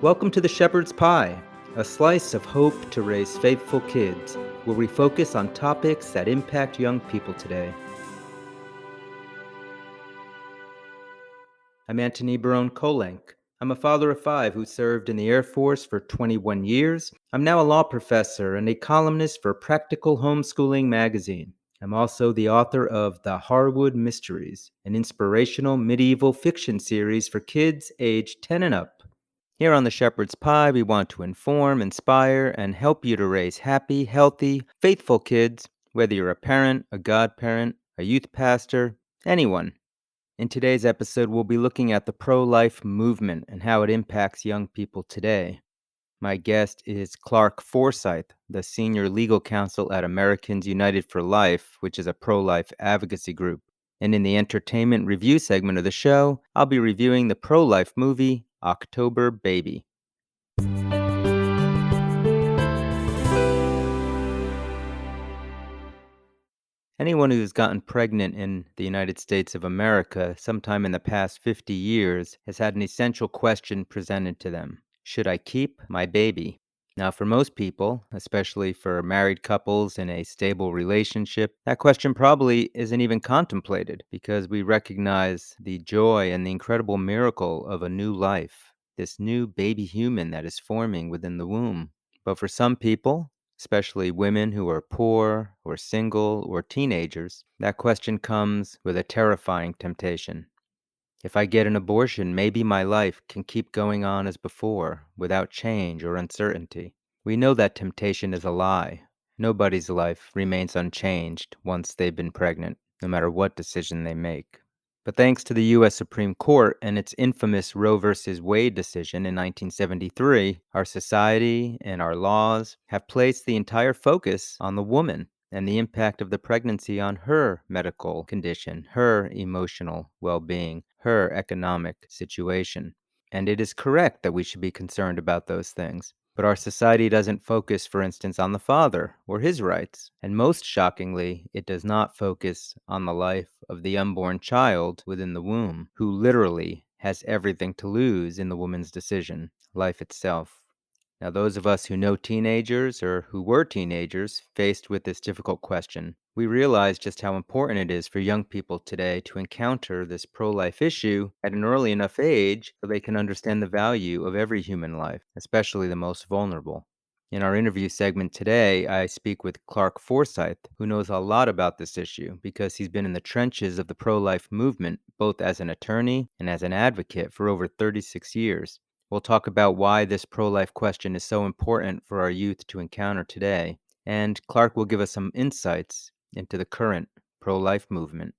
Welcome to the Shepherd's Pie, a slice of hope to raise faithful kids, where we focus on topics that impact young people today. I'm Antony Barone Kolenk. I'm a father of five who served in the Air Force for 21 years. I'm now a law professor and a columnist for Practical Homeschooling magazine. I'm also the author of The Harwood Mysteries, an inspirational medieval fiction series for kids aged 10 and up. Here on the Shepherd's Pie, we want to inform, inspire, and help you to raise happy, healthy, faithful kids, whether you're a parent, a godparent, a youth pastor, anyone. In today's episode, we'll be looking at the pro-life movement and how it impacts young people today. My guest is Clark Forsyth, the senior legal counsel at Americans United for Life, which is a pro-life advocacy group. And in the entertainment review segment of the show, I'll be reviewing the pro-life movie, October Baby. Anyone who's gotten pregnant in the United States of America sometime in the past 50 years has had an essential question presented to them. Should I keep my baby? Now, for most people, especially for married couples in a stable relationship, that question probably isn't even contemplated because we recognize the joy and the incredible miracle of a new life, this new baby human that is forming within the womb. But for some people, especially women who are poor or single or teenagers, that question comes with a terrifying temptation. If I get an abortion, maybe my life can keep going on as before, without change or uncertainty. We know that temptation is a lie. Nobody's life remains unchanged once they've been pregnant, no matter what decision they make. But thanks to the U.S. Supreme Court and its infamous Roe v. Wade decision in 1973, our society and our laws have placed the entire focus on the woman and the impact of the pregnancy on her medical condition, her emotional well-being, her economic situation. And it is correct that we should be concerned about those things. But our society doesn't focus, for instance, on the father or his rights. And most shockingly, it does not focus on the life of the unborn child within the womb, who literally has everything to lose in the woman's decision, life itself. Now, those of us who know teenagers or who were teenagers faced with this difficult question, we realize just how important it is for young people today to encounter this pro-life issue at an early enough age so they can understand the value of every human life, especially the most vulnerable. In our interview segment today, I speak with Clark Forsyth, who knows a lot about this issue because he's been in the trenches of the pro-life movement, both as an attorney and as an advocate for over 36 years. We'll talk about why this pro-life question is so important for our youth to encounter today, and Clark will give us some insights into the current pro-life movement.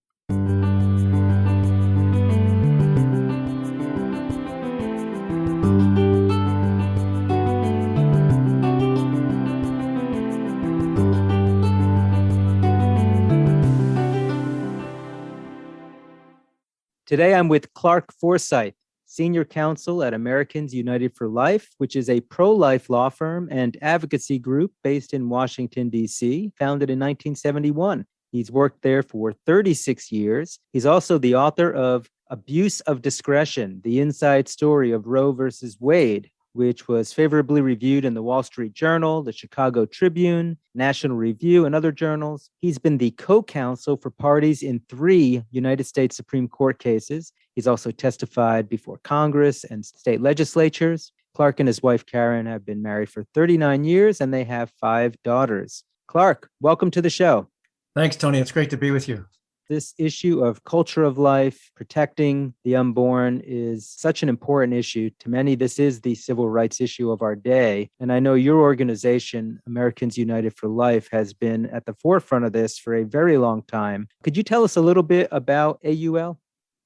Today I'm with Clark Forsyth, Senior Counsel at Americans United for Life, which is a pro-life law firm and advocacy group based in Washington, D.C., founded in 1971. He's worked there for 36 years. He's also the author of Abuse of Discretion, the inside story of Roe versus Wade, which was favorably reviewed in the Wall Street Journal, the Chicago Tribune, National Review, and other journals. He's been the co-counsel for parties in 3 United States Supreme Court cases. He's also testified before Congress and state legislatures. Clark and his wife, Karen, have been married for 39 years, and they have 5 daughters. Clark, welcome to the show. Thanks, Tony. It's great to be with you. This issue of culture of life, protecting the unborn, is such an important issue. To many, this is the civil rights issue of our day. And I know your organization, Americans United for Life, has been at the forefront of this for a very long time. Could you tell us a little bit about AUL?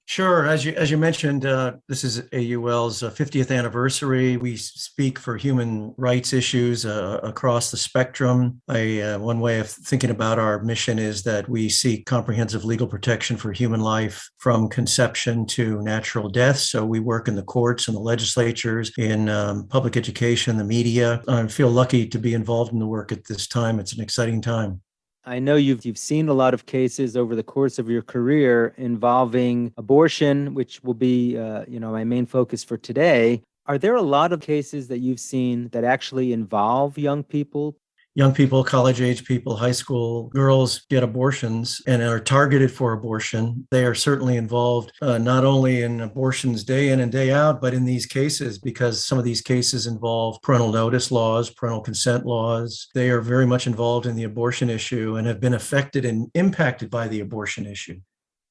Sure. As you mentioned, this is AUL's 50th anniversary. We speak for human rights issues across the spectrum. One way of thinking about our mission is that we seek comprehensive legal protection for human life from conception to natural death. So we work in the courts and the legislatures, in public education, the media. I feel lucky to be involved in the work at this time. It's an exciting time. I know you've seen a lot of cases over the course of your career involving abortion, which will be my main focus for today. Are there a lot of cases that you've seen that actually involve young people? Young people, college age people, high school girls get abortions and are targeted for abortion. They are certainly involved not only in abortions day in and day out, but in these cases, because some of these cases involve parental notice laws, parental consent laws. They are very much involved in the abortion issue and have been affected and impacted by the abortion issue.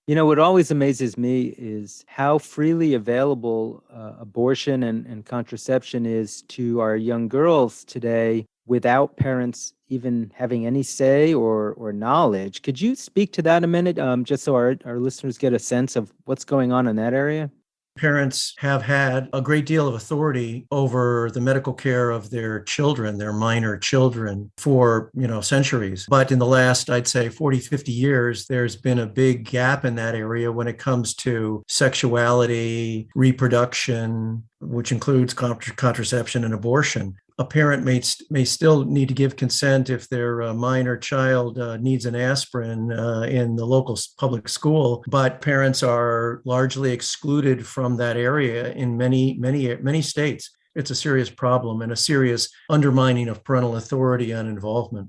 You know, what always amazes me is how freely available abortion and contraception is to our young girls today without parents even having any say or knowledge. Could you speak to that a minute, just so our listeners get a sense of what's going on in that area? Parents have had a great deal of authority over the medical care of their children, their minor children, for centuries. But in the last, I'd say 40, 50 years, there's been a big gap in that area when it comes to sexuality, reproduction, which includes contraception and abortion. A parent may still need to give consent if their minor child needs an aspirin in the local public school, but parents are largely excluded from that area in many states. It's a serious problem and a serious undermining of parental authority and involvement.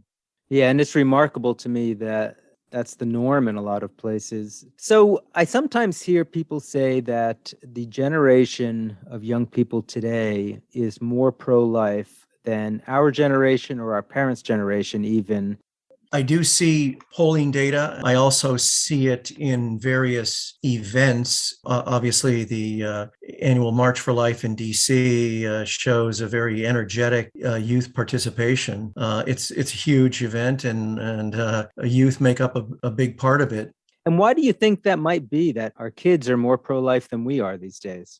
Yeah, and it's remarkable to me that that's the norm in a lot of places. So I sometimes hear people say that the generation of young people today is more pro-life than our generation or our parents' generation even. I do see polling data. I also see it in various events. Obviously, the annual March for Life in DC shows a very energetic youth participation. It's a huge event, and youth make up a big part of it. And why do you think that might be, that our kids are more pro-life than we are these days?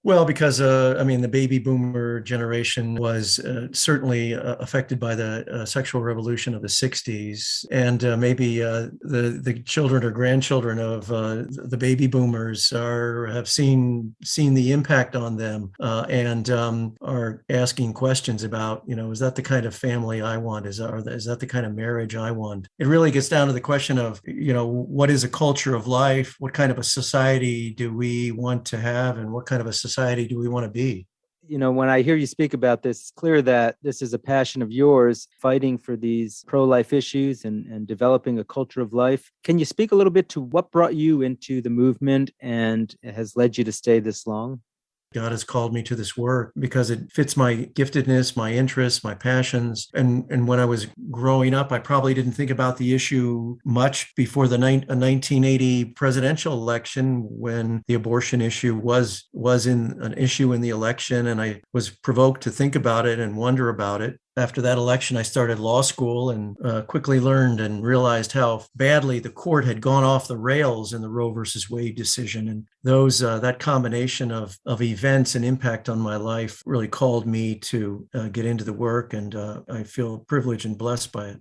Well, because the baby boomer generation was certainly affected by the sexual revolution of the '60s, and maybe the children or grandchildren of the baby boomers have seen the impact on them, and are asking questions about, is that the kind of family I want? Is that the kind of marriage I want? It really gets down to the question of, what is a culture of life? What kind of a society do we want to have, and what kind of a society do we want to be? When I hear you speak about this, it's clear that this is a passion of yours, fighting for these pro-life issues and developing a culture of life. Can you speak a little bit to what brought you into the movement and has led you to stay this long? God has called me to this work because it fits my giftedness, my interests, my passions. And when I was growing up, I probably didn't think about the issue much before the 1980 presidential election, when the abortion issue was in an issue in the election. And I was provoked to think about it and wonder about it. After that election, I started law school and quickly learned and realized how badly the court had gone off the rails in the Roe versus Wade decision. And that combination of events and impact on my life really called me to get into the work, and I feel privileged and blessed by it.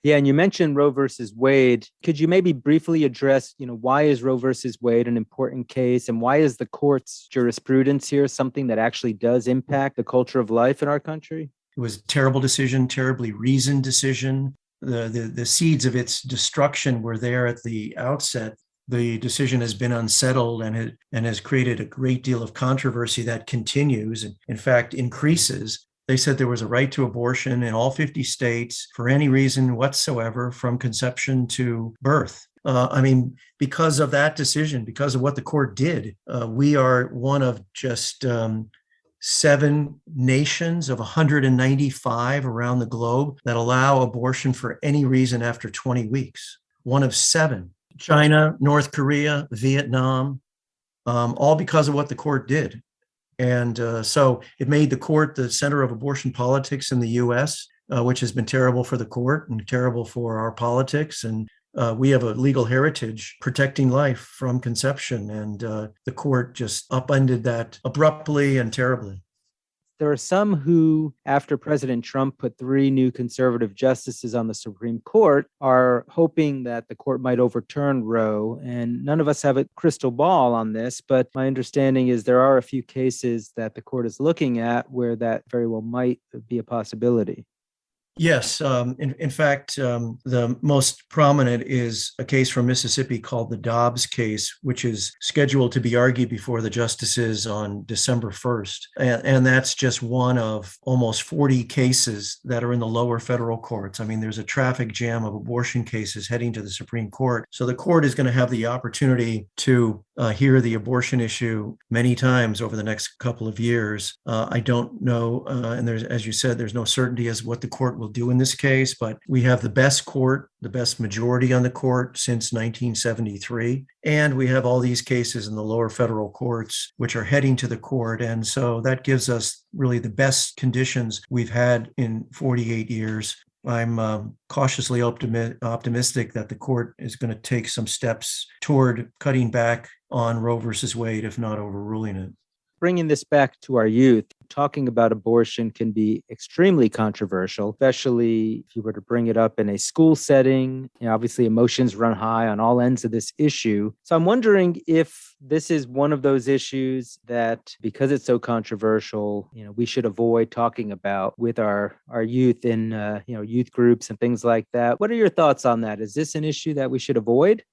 Yeah, and you mentioned Roe versus Wade. Could you maybe briefly address, why is Roe versus Wade an important case, and why is the court's jurisprudence here something that actually does impact the culture of life in our country? It was a terrible decision, terribly reasoned decision. The seeds of its destruction were there at the outset. The decision has been unsettled and has created a great deal of controversy that continues and, in fact, increases. They said there was a right to abortion in all 50 states for any reason whatsoever, from conception to birth. Because of that decision, because of what the court did, we are one of just 7 nations of 195 around the globe that allow abortion for any reason after 20 weeks. One of 7. China, North Korea, Vietnam, all because of what the court did. And so it made the court the center of abortion politics in the U.S., which has been terrible for the court and terrible for our politics. And we have a legal heritage protecting life from conception, and the court just upended that abruptly and terribly. There are some who, after President Trump put 3 new conservative justices on the Supreme Court, are hoping that the court might overturn Roe. And none of us have a crystal ball on this, but my understanding is there are a few cases that the court is looking at where that very well might be a possibility. Yes. In fact, the most prominent is a case from Mississippi called the Dobbs case, which is scheduled to be argued before the justices on December 1st. And that's just one of almost 40 cases that are in the lower federal courts. I mean, there's a traffic jam of abortion cases heading to the Supreme Court. So the court is going to have the opportunity to hear the abortion issue many times over the next couple of years. I don't know, and there's, as you said, there's no certainty as what the court will do in this case, but we have the best court, the best majority on the court since 1973. And we have all these cases in the lower federal courts, which are heading to the court. And so that gives us really the best conditions we've had in 48 years. I'm cautiously optimistic that the court is going to take some steps toward cutting back on Roe versus Wade, if not overruling it. Bringing this back to our youth, talking about abortion can be extremely controversial, especially if you were to bring it up in a school setting. Obviously, emotions run high on all ends of this issue. So I'm wondering if this is one of those issues that, because it's so controversial, we should avoid talking about with our youth in youth groups and things like that. What are your thoughts on that? Is this an issue that we should avoid?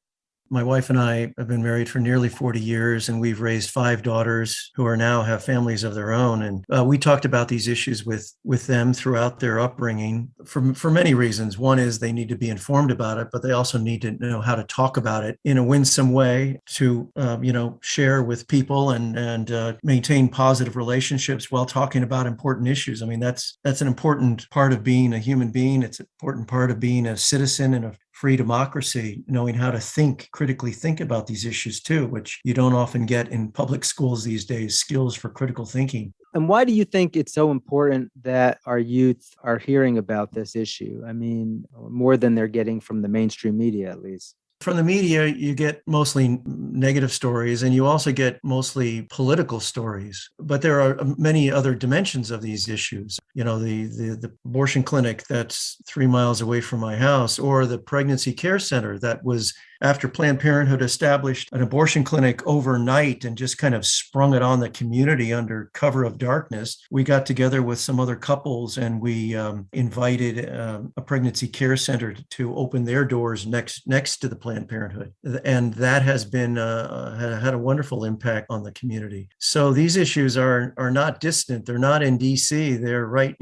My wife and I have been married for nearly 40 years, and we've raised 5 daughters who are now have families of their own. And we talked about these issues with them throughout their upbringing for many reasons. One is they need to be informed about it, but they also need to know how to talk about it in a winsome way to, share with people and maintain positive relationships while talking about important issues. I mean, that's an important part of being a human being. It's an important part of being a citizen in a free democracy, knowing how to critically think about these issues too, which you don't often get in public schools these days, skills for critical thinking. And why do you think it's so important that our youth are hearing about this issue? I mean, more than they're getting from the mainstream media, at least. From the media, you get mostly negative stories, and you also get mostly political stories. But there are many other dimensions of these issues. The abortion clinic that's 3 miles away from my house, or the pregnancy care center that was after Planned Parenthood established an abortion clinic overnight and just kind of sprung it on the community under cover of darkness. We got together with some other couples and we invited a pregnancy care center to open their doors next to the Planned Parenthood. And that has been had a wonderful impact on the community. So these issues are not distant. They're not in DC. They're right,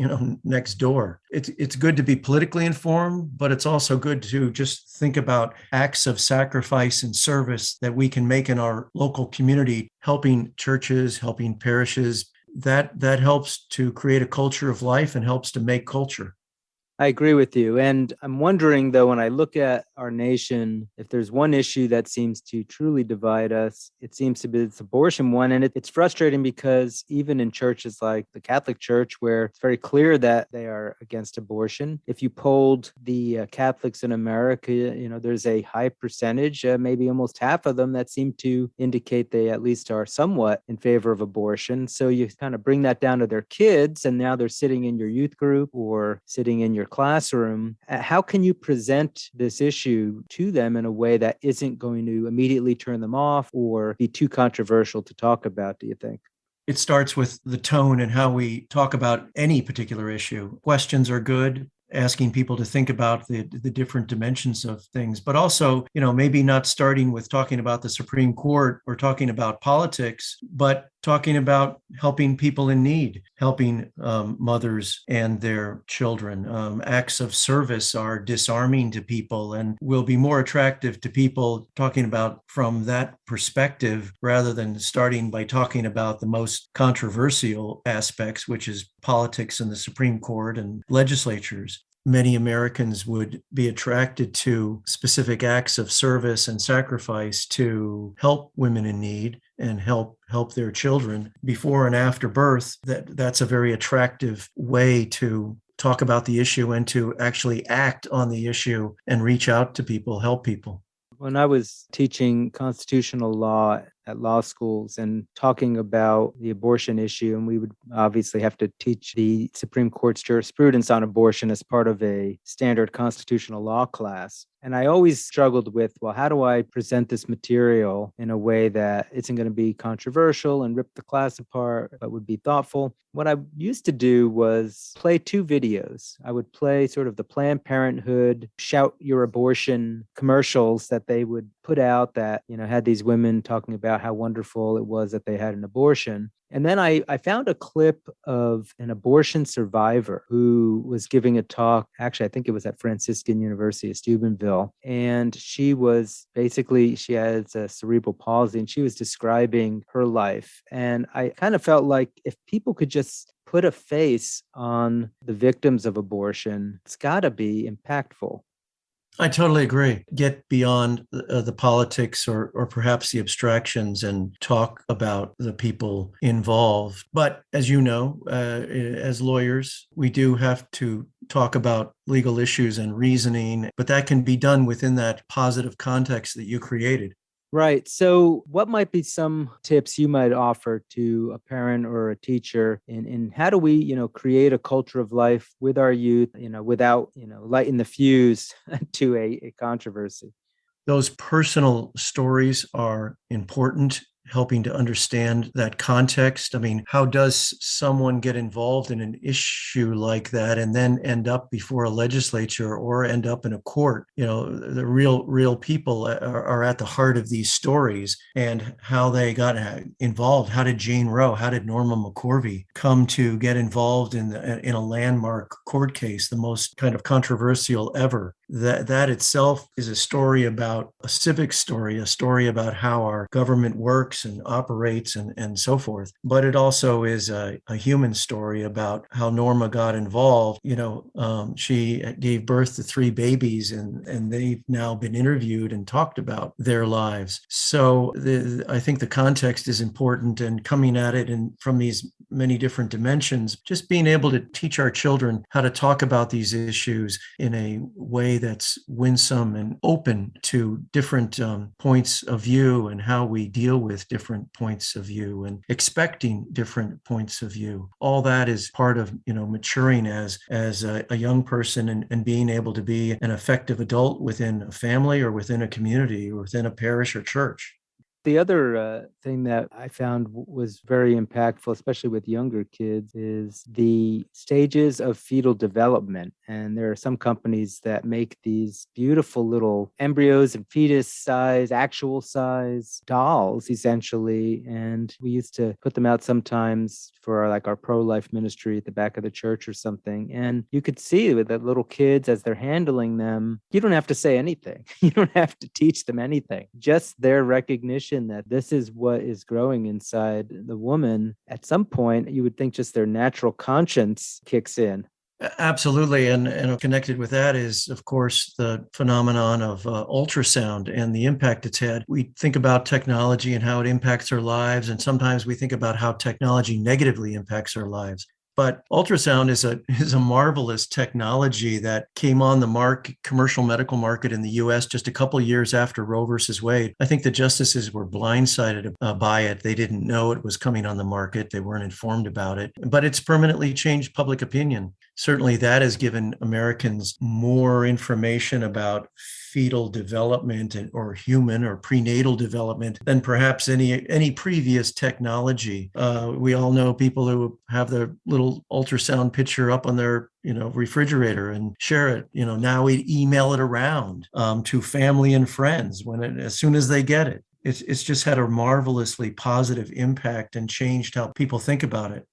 next door. It's good to be politically informed, but it's also good to just think about acts of sacrifice and service that we can make in our local community, helping churches, helping parishes. That helps to create a culture of life and helps to make culture. I agree with you. And I'm wondering, though, when I look at our nation, if there's one issue that seems to truly divide us, it seems to be this abortion one. And it's frustrating because even in churches like the Catholic Church, where it's very clear that they are against abortion, if you polled the Catholics in America, there's a high percentage, maybe almost half of them, that seem to indicate they at least are somewhat in favor of abortion. So you kind of bring that down to their kids, and now they're sitting in your youth group or sitting in your classroom. How can you present this issue to them in a way that isn't going to immediately turn them off or be too controversial to talk about, do you think? It starts with the tone and how we talk about any particular issue. Questions are good, asking people to think about the different dimensions of things, but also, maybe not starting with talking about the Supreme Court or talking about politics, but talking about helping people in need, helping mothers and their children. Acts of service are disarming to people and will be more attractive to people talking about from that perspective, rather than starting by talking about the most controversial aspects, which is politics and the Supreme Court and legislatures. Many Americans would be attracted to specific acts of service and sacrifice to help women in need and help their children before and after birth. That's a very attractive way to talk about the issue and to actually act on the issue and reach out to people, help people. When I was teaching constitutional law at law schools and talking about the abortion issue. And we would obviously have to teach the Supreme Court's jurisprudence on abortion as part of a standard constitutional law class. And I always struggled with, well, how do I present this material in a way that isn't going to be controversial and rip the class apart, but would be thoughtful? What I used to do was play two videos. I would play sort of the Planned Parenthood shout your abortion commercials that they would put out that, had these women talking about how wonderful it was that they had an abortion. And then I found a clip of an abortion survivor who was giving a talk. Actually, I think it was at Franciscan University of Steubenville. And she has a cerebral palsy, and she was describing her life. And I kind of felt like if people could just put a face on the victims of abortion, it's got to be impactful. I totally agree. Get beyond the politics or perhaps the abstractions and talk about the people involved. But as you know, as lawyers, we do have to talk about legal issues and reasoning, but that can be done within that positive context that you created. Right. So, what might be some tips you might offer to a parent or a teacher in how do we, create a culture of life with our youth, without, lighting the fuse to a controversy? Those personal stories are important, helping to understand that context. I mean, how does someone get involved in an issue like that and then end up before a legislature or end up in a court? The real people are at the heart of these stories, and how they got involved. How did Jane Roe, how did Norma McCorvey come to get involved in a landmark court case, the most kind of controversial ever? That itself is a story about a civic story, a story about how our government works and operates and so forth. But it also is a human story about how Norma got involved. She gave birth to 3 babies, and they've now been interviewed and talked about their lives. So I think the context is important, and coming at it from these many different dimensions, just being able to teach our children how to talk about these issues in a way that's winsome and open to different points of view, and how we deal with different points of view and expecting different points of view. All that is part of maturing as a young person, and being able to be an effective adult within a family or within a community or within a parish or church. The other thing that I found was very impactful, especially with younger kids, is the stages of fetal development. And there are some companies that make these beautiful little embryos and fetus size, actual size dolls, essentially. And we used to put them out sometimes for our pro-life ministry at the back of the church or something. And you could see with the little kids as they're handling them, you don't have to say anything. You don't have to teach them anything. Just their recognition that this is what is growing inside the woman. At some point, you would think just their natural conscience kicks in. Absolutely. And connected with that is, of course, the phenomenon of ultrasound and the impact it's had. We think about technology and how it impacts our lives, and sometimes we think about how technology negatively impacts our lives. But ultrasound is a marvelous technology that came on the commercial medical market in the U.S. just a couple of years after Roe versus Wade. I think the justices were blindsided by it. They didn't know it was coming on the market. They weren't informed about it. But it's permanently changed public opinion. Certainly that has given Americans more information about fetal development or human or prenatal development than perhaps any previous technology. We all know people who have their little ultrasound picture up on their refrigerator and share it. Now we email it around to family and friends as soon as they get it. It's just had a marvelously positive impact and changed how people think about it.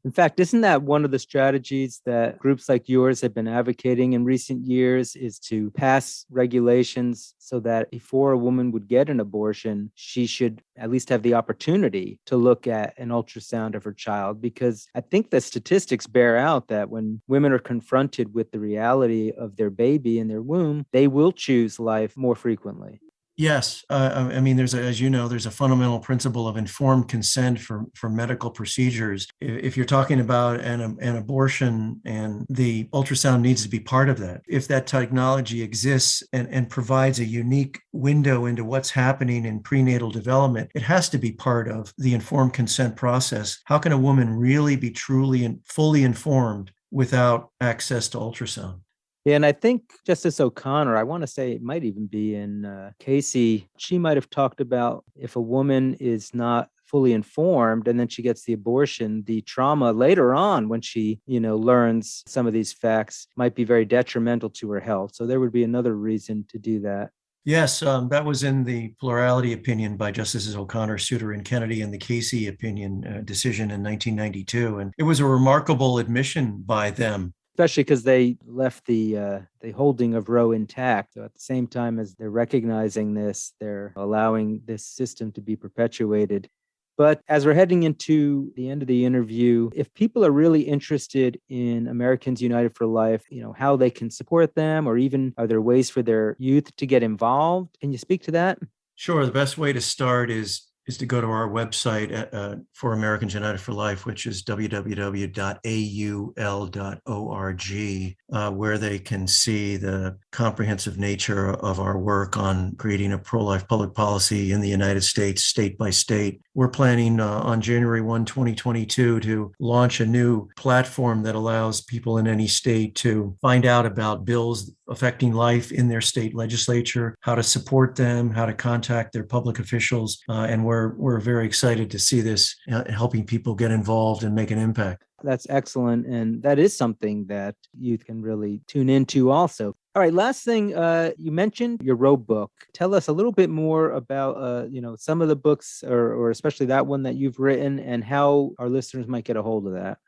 In fact, isn't that one of the strategies that groups like yours have been advocating in recent years, is to pass regulations so that before a woman would get an abortion, she should at least have the opportunity to look at an ultrasound of her child? Because I think the statistics bear out that when women are confronted with the reality of their baby in their womb, they will choose life more frequently. Yes, I mean, as you know, there's a fundamental principle of informed consent for medical procedures. If you're talking about an abortion, and the ultrasound needs to be part of that, if that technology exists and provides a unique window into what's happening in prenatal development, it has to be part of the informed consent process. How can a woman really be truly and fully informed without access to ultrasound? Yeah, and I think Justice O'Connor, I want to say it might even be in Casey, she might have talked about if a woman is not fully informed and then she gets the abortion, the trauma later on when she, learns some of these facts might be very detrimental to her health. So there would be another reason to do that. Yes, that was in the plurality opinion by Justices O'Connor, Souter, and Kennedy, and the Casey opinion decision in 1992. And it was a remarkable admission by them. Especially because they left the holding of Roe intact. So at the same time as they're recognizing this, they're allowing this system to be perpetuated. But as we're heading into the end of the interview, if people are really interested in Americans United for Life, how they can support them, or even are there ways for their youth to get involved? Can you speak to that? Sure, the best way to start is to go to our website for Americans United for Life, which is www.aul.org, where they can see the comprehensive nature of our work on creating a pro-life public policy in the United States, state by state. We're planning on January 1, 2022, to launch a new platform that allows people in any state to find out about bills affecting life in their state legislature, how to support them, how to contact their public officials, and we're very excited to see this helping people get involved and make an impact. That's excellent. And that is something that youth can really tune into also. All right, last thing, you mentioned your Roe book. Tell us a little bit more about, some of the books, or especially that one that you've written, and how our listeners might get a hold of that.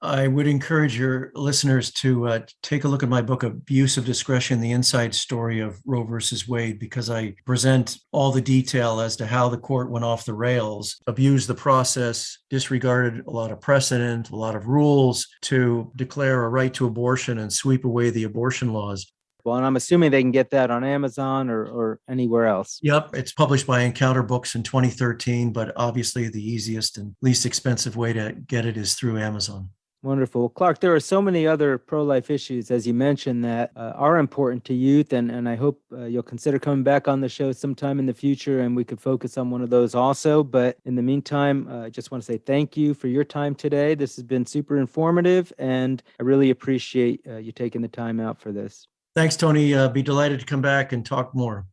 I would encourage your listeners to take a look at my book, Abuse of Discretion, the Inside Story of Roe versus Wade, because I present all the detail as to how the court went off the rails, abused the process, disregarded a lot of precedent, a lot of rules to declare a right to abortion and sweep away the abortion laws. Well, and I'm assuming they can get that on Amazon or anywhere else. Yep, it's published by Encounter Books in 2013, but obviously the easiest and least expensive way to get it is through Amazon. Wonderful. Clark, there are so many other pro-life issues, as you mentioned, that are important to youth, and I hope you'll consider coming back on the show sometime in the future, and we could focus on one of those also. But in the meantime, I just want to say thank you for your time today. This has been super informative, and I really appreciate you taking the time out for this. Thanks, Tony. Be delighted to come back and talk more.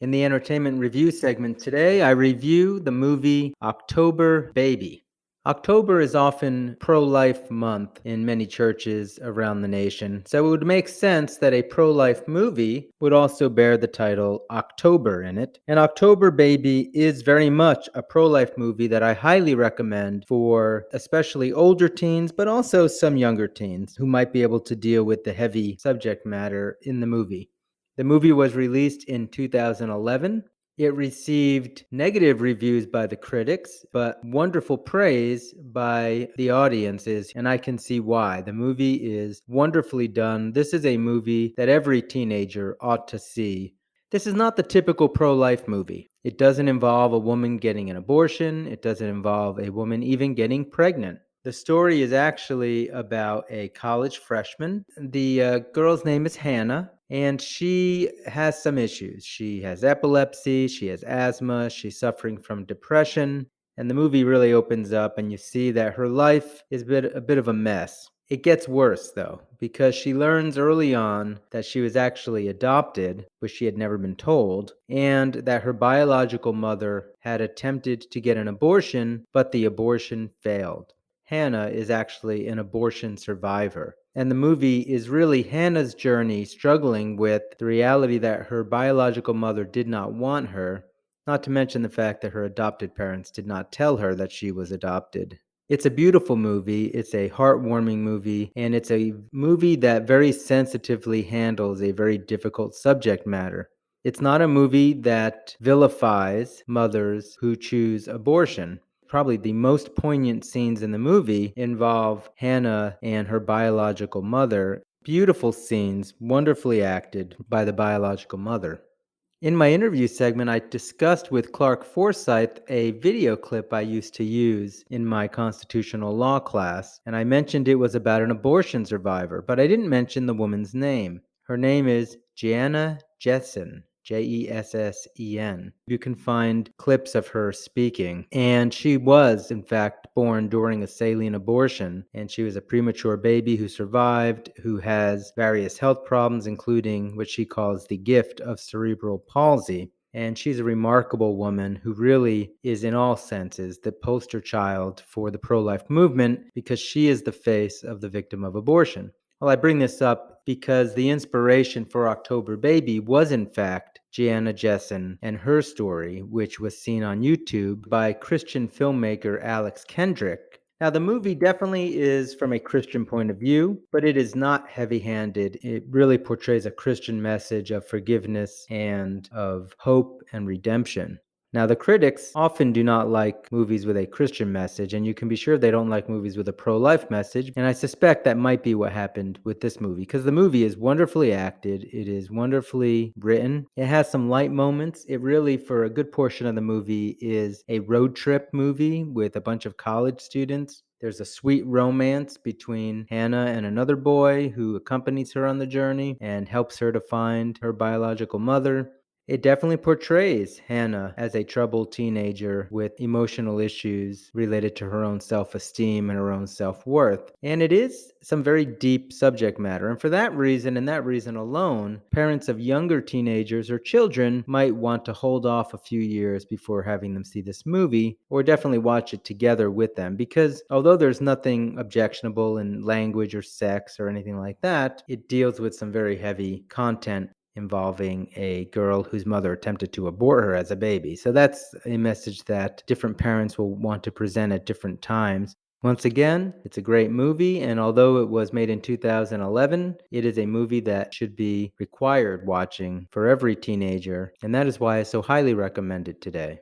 In the entertainment review segment today, I review the movie October Baby. October is often pro-life month in many churches around the nation, so it would make sense that a pro-life movie would also bear the title October in it. And October Baby is very much a pro-life movie that I highly recommend for especially older teens, but also some younger teens who might be able to deal with the heavy subject matter in the movie. The movie was released in 2011. It received negative reviews by the critics, but wonderful praise by the audiences, and I can see why. The movie is wonderfully done. This is a movie that every teenager ought to see. This is not the typical pro-life movie. It doesn't involve a woman getting an abortion. It doesn't involve a woman even getting pregnant. The story is actually about a college freshman. The girl's name is Hannah, and she has some issues. She has epilepsy, she has asthma, she's suffering from depression, and the movie really opens up and you see that her life is a bit of a mess. It gets worse, though, because she learns early on that she was actually adopted, which she had never been told, and that her biological mother had attempted to get an abortion, but the abortion failed. Hannah is actually an abortion survivor. And the movie is really Hannah's journey struggling with the reality that her biological mother did not want her, not to mention the fact that her adopted parents did not tell her that she was adopted. It's a beautiful movie, it's a heartwarming movie, and it's a movie that very sensitively handles a very difficult subject matter. It's not a movie that vilifies mothers who choose abortion. Probably the most poignant scenes in the movie involve Hannah and her biological mother. Beautiful scenes, wonderfully acted by the biological mother. In my interview segment, I discussed with Clark Forsyth a video clip I used to use in my constitutional law class, and I mentioned it was about an abortion survivor, but I didn't mention the woman's name. Her name is Gianna Jessen. Jessen. You can find clips of her speaking. And she was, in fact, born during a saline abortion. And she was a premature baby who survived, who has various health problems, including what she calls the gift of cerebral palsy. And she's a remarkable woman who really is, in all senses, the poster child for the pro-life movement because she is the face of the victim of abortion. Well, I bring this up because the inspiration for October Baby was, in fact, Gianna Jessen and her story, which was seen on YouTube by Christian filmmaker Alex Kendrick. Now, the movie definitely is from a Christian point of view, but it is not heavy-handed. It really portrays a Christian message of forgiveness and of hope and redemption. Now, the critics often do not like movies with a Christian message, and you can be sure they don't like movies with a pro-life message, and I suspect that might be what happened with this movie, because the movie is wonderfully acted, it is wonderfully written, it has some light moments. It really, for a good portion of the movie, is a road trip movie with a bunch of college students. There's a sweet romance between Hannah and another boy who accompanies her on the journey and helps her to find her biological mother. It definitely portrays Hannah as a troubled teenager with emotional issues related to her own self-esteem and her own self-worth. And it is some very deep subject matter. And for that reason, and that reason alone, parents of younger teenagers or children might want to hold off a few years before having them see this movie, or definitely watch it together with them. Because although there's nothing objectionable in language or sex or anything like that, it deals with some very heavy content involving a girl whose mother attempted to abort her as a baby. So that's a message that different parents will want to present at different times. Once again, it's a great movie, and although it was made in 2011, it is a movie that should be required watching for every teenager, and that is why I so highly recommend it today.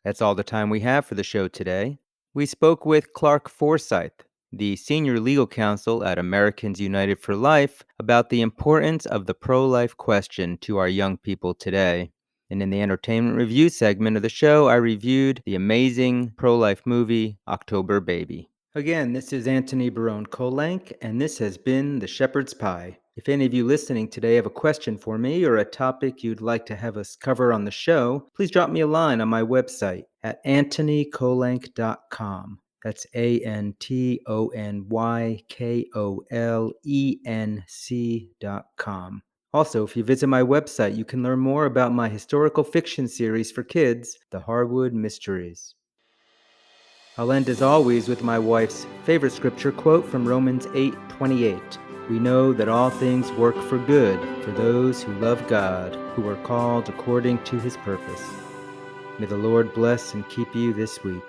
That's all the time we have for the show today. We spoke with Clark Forsyth, the senior legal counsel at Americans United for Life, about the importance of the pro-life question to our young people today. And in the entertainment review segment of the show, I reviewed the amazing pro-life movie, October Baby. Again, this is Anthony Barone Kolenk, and this has been The Shepherd's Pie. If any of you listening today have a question for me or a topic you'd like to have us cover on the show, please drop me a line on my website at antonykolenk.com. That's ANTONYKOLENC.com. Also, if you visit my website, you can learn more about my historical fiction series for kids, The Harwood Mysteries. I'll end as always with my wife's favorite scripture quote from Romans 8:28. We know that all things work for good for those who love God, who are called according to his purpose. May the Lord bless and keep you this week.